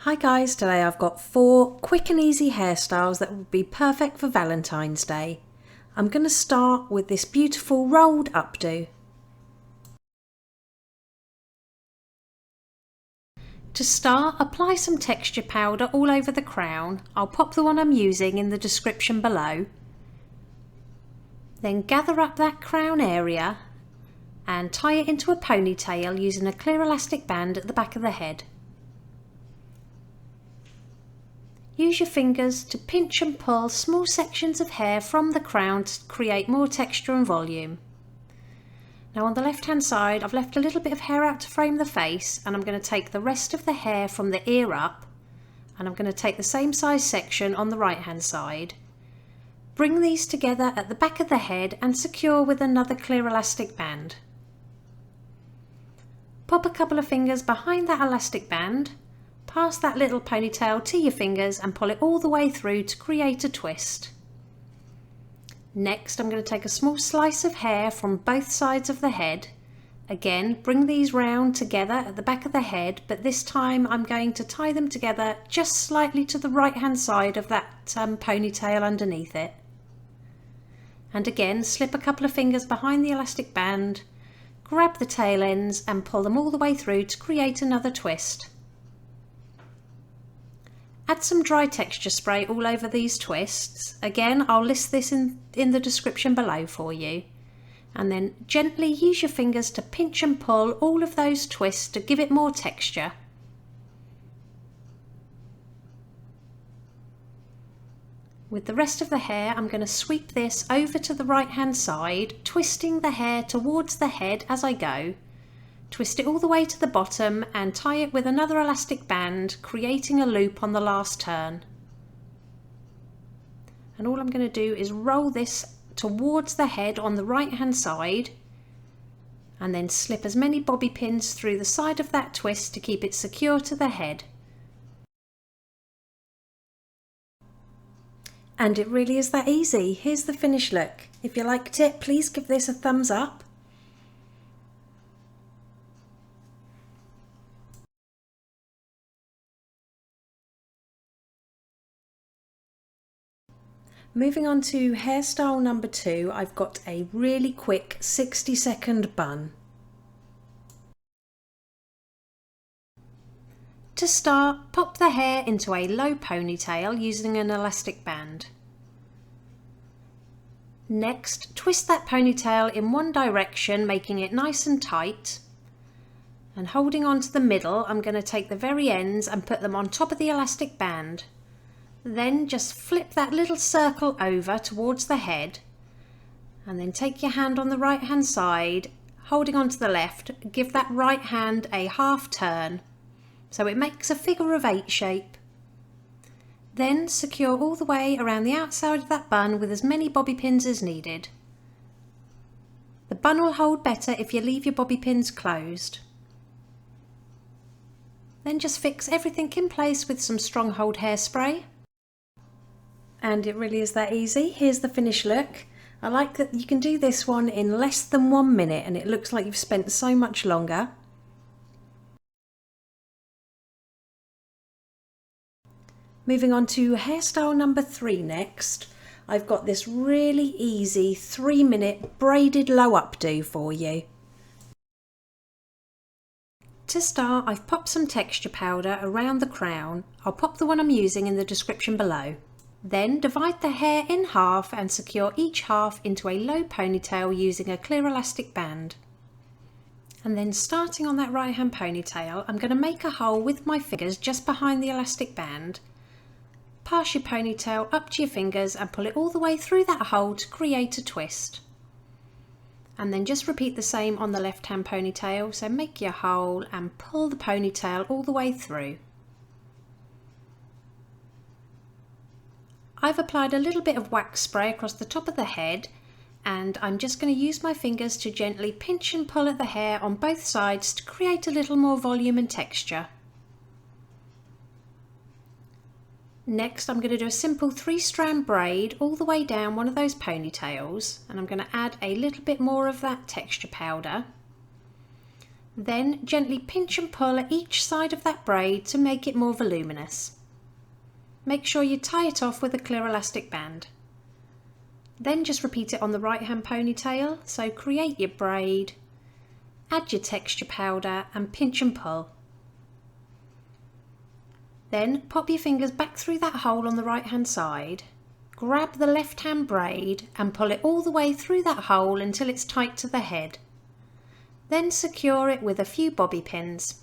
Hi guys, today I've got 4 quick and easy hairstyles that would be perfect for Valentine's Day. I'm going to start with this beautiful rolled updo. To start, apply some texture powder all over the crown. I'll pop the one I'm using in the description below. Then gather up that crown area and tie it into a ponytail using a clear elastic band at the back of the head. Use your fingers to pinch and pull small sections of hair from the crown to create more texture and volume. Now on the left hand side I've left a little bit of hair out to frame the face, and I'm going to take the rest of the hair from the ear up, and I'm going to take the same size section on the right hand side. Bring these together at the back of the head and secure with another clear elastic band. Pop a couple of fingers behind that elastic band. Pass that little ponytail to your fingers and pull it all the way through to create a twist. Next I'm going to take a small slice of hair from both sides of the head. Again, bring these round together at the back of the head, but this time I'm going to tie them together just slightly to the right hand side of that ponytail underneath it. And again, slip a couple of fingers behind the elastic band, grab the tail ends and pull them all the way through to create another twist. Add some dry texture spray all over these twists. Again, I'll list this in the description below for you. And then gently use your fingers to pinch and pull all of those twists to give it more texture. With the rest of the hair, I'm going to sweep this over to the right hand side, twisting the hair towards the head as I go. Twist it all the way to the bottom and tie it with another elastic band, creating a loop on the last turn. And all I'm going to do is roll this towards the head on the right hand side, and then slip as many bobby pins through the side of that twist to keep it secure to the head. And it really is that easy. Here's the finished look. If you liked it, please give this a thumbs up. Moving on to hairstyle number 2, I've got a really quick 60-second bun. To start, pop the hair into a low ponytail using an elastic band. Next, twist that ponytail in one direction, making it nice and tight. And holding on to the middle, I'm going to take the very ends and put them on top of the elastic band. Then just flip that little circle over towards the head, and then take your hand on the right hand side, holding on to the left, give that right hand a half turn so it makes a figure of 8 shape. Then secure all the way around the outside of that bun with as many bobby pins as needed. The bun will hold better if you leave your bobby pins closed. Then just fix everything in place with some Stronghold hairspray. And it really is that easy. Here's the finished look. I like that you can do this one in less than 1 minute and it looks like you've spent so much longer. Moving on to hairstyle number 3 next. I've got this really easy 3-minute braided low updo for you. To start, I've popped some texture powder around the crown. I'll pop the one I'm using in the description below. Then divide the hair in half and secure each half into a low ponytail using a clear elastic band. And then starting on that right hand ponytail, I'm going to make a hole with my fingers just behind the elastic band. Pass your ponytail up to your fingers and pull it all the way through that hole to create a twist. And then just repeat the same on the left hand ponytail, so make your hole and pull the ponytail all the way through. I've applied a little bit of wax spray across the top of the head, and I'm just going to use my fingers to gently pinch and pull at the hair on both sides to create a little more volume and texture. Next I'm going to do a simple 3-strand braid all the way down one of those ponytails, and I'm going to add a little bit more of that texture powder. Then gently pinch and pull at each side of that braid to make it more voluminous. Make sure you tie it off with a clear elastic band. Then just repeat it on the right hand ponytail, so create your braid, add your texture powder and pinch and pull. Then pop your fingers back through that hole on the right hand side, grab the left hand braid and pull it all the way through that hole until it's tight to the head. Then secure it with a few bobby pins.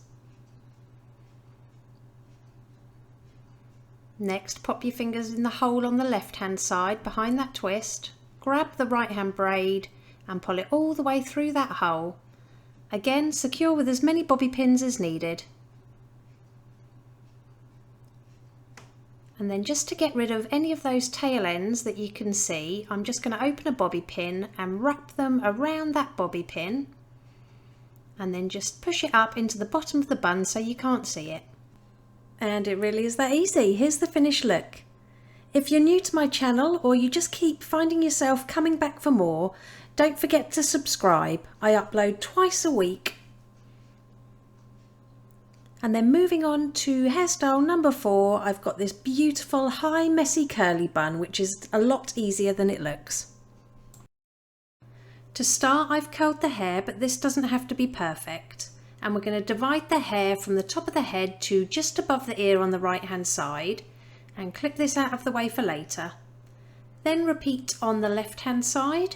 Next, pop your fingers in the hole on the left hand side behind that twist, grab the right hand braid and pull it all the way through that hole. Again, secure with as many bobby pins as needed. And then just to get rid of any of those tail ends that you can see, I'm just going to open a bobby pin and wrap them around that bobby pin and then just push it up into the bottom of the bun so you can't see it. And it really is that easy. Here's the finished look. If you're new to my channel or you just keep finding yourself coming back for more, don't forget to subscribe. I upload twice a week. And then moving on to hairstyle number 4, I've got this beautiful high messy curly bun, which is a lot easier than it looks. To start, I've curled the hair, but this doesn't have to be perfect. And we're going to divide the hair from the top of the head to just above the ear on the right hand side and clip this out of the way for later. Then repeat on the left hand side.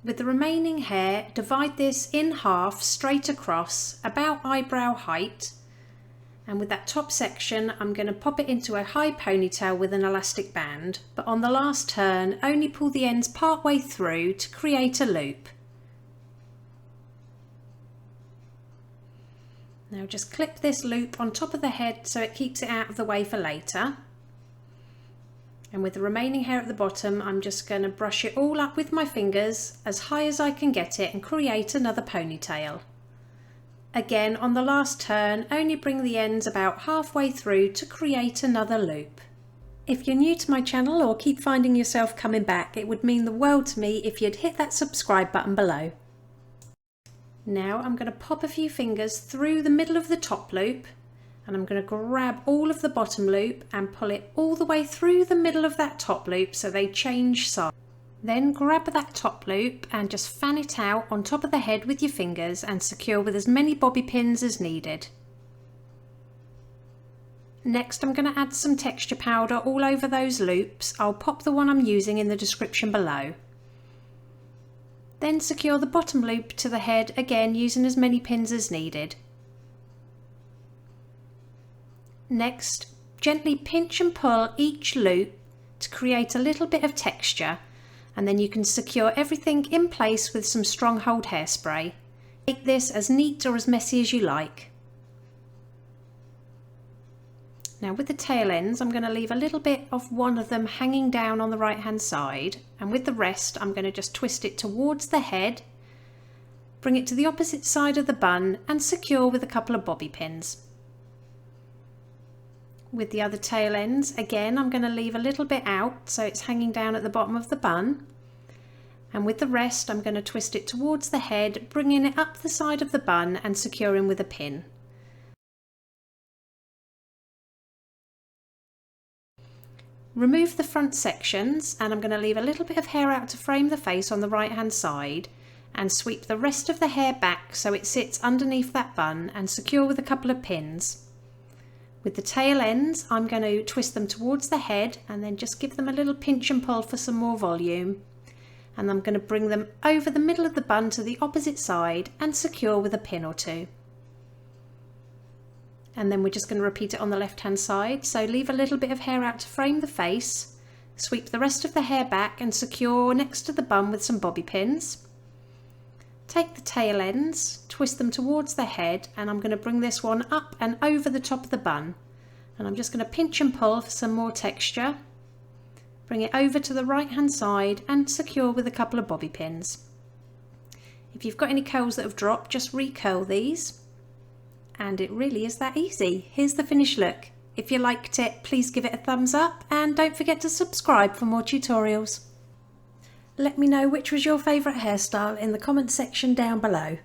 With the remaining hair, divide this in half straight across, about eyebrow height, and with that top section I'm going to pop it into a high ponytail with an elastic band, but on the last turn only pull the ends part way through to create a loop. Now just clip this loop on top of the head so it keeps it out of the way for later. And with the remaining hair at the bottom, I'm just going to brush it all up with my fingers as high as I can get it and create another ponytail. Again, on the last turn, only bring the ends about halfway through to create another loop. If you're new to my channel or keep finding yourself coming back, it would mean the world to me if you'd hit that subscribe button below. Now I'm going to pop a few fingers through the middle of the top loop and I'm going to grab all of the bottom loop and pull it all the way through the middle of that top loop so they change sides. Then grab that top loop and just fan it out on top of the head with your fingers and secure with as many bobby pins as needed. Next I'm going to add some texture powder all over those loops. I'll pop the one I'm using in the description below. Then secure the bottom loop to the head, again using as many pins as needed. Next, gently pinch and pull each loop to create a little bit of texture, and then you can secure everything in place with some strong hold hairspray. Make this as neat or as messy as you like. Now with the tail ends, I'm going to leave a little bit of one of them hanging down on the right hand side, and with the rest I'm going to just twist it towards the head, bring it to the opposite side of the bun and secure with a couple of bobby pins. With the other tail ends, again I'm going to leave a little bit out so it's hanging down at the bottom of the bun, and with the rest I'm going to twist it towards the head, bringing it up the side of the bun and securing with a pin. Remove the front sections and I'm going to leave a little bit of hair out to frame the face on the right hand side and sweep the rest of the hair back so it sits underneath that bun and secure with a couple of pins. With the tail ends I'm going to twist them towards the head and then just give them a little pinch and pull for some more volume, and I'm going to bring them over the middle of the bun to the opposite side and secure with a pin or two. And then we're just going to repeat it on the left hand side, so leave a little bit of hair out to frame the face, sweep the rest of the hair back and secure next to the bun with some bobby pins. Take the tail ends, twist them towards the head, and I'm going to bring this one up and over the top of the bun, and I'm just going to pinch and pull for some more texture, bring it over to the right hand side and secure with a couple of bobby pins. If you've got any curls that have dropped, just recurl these. And it really is that easy. Here's the finished look. If you liked it, please give it a thumbs up and don't forget to subscribe for more tutorials. Let me know which was your favourite hairstyle in the comment section down below.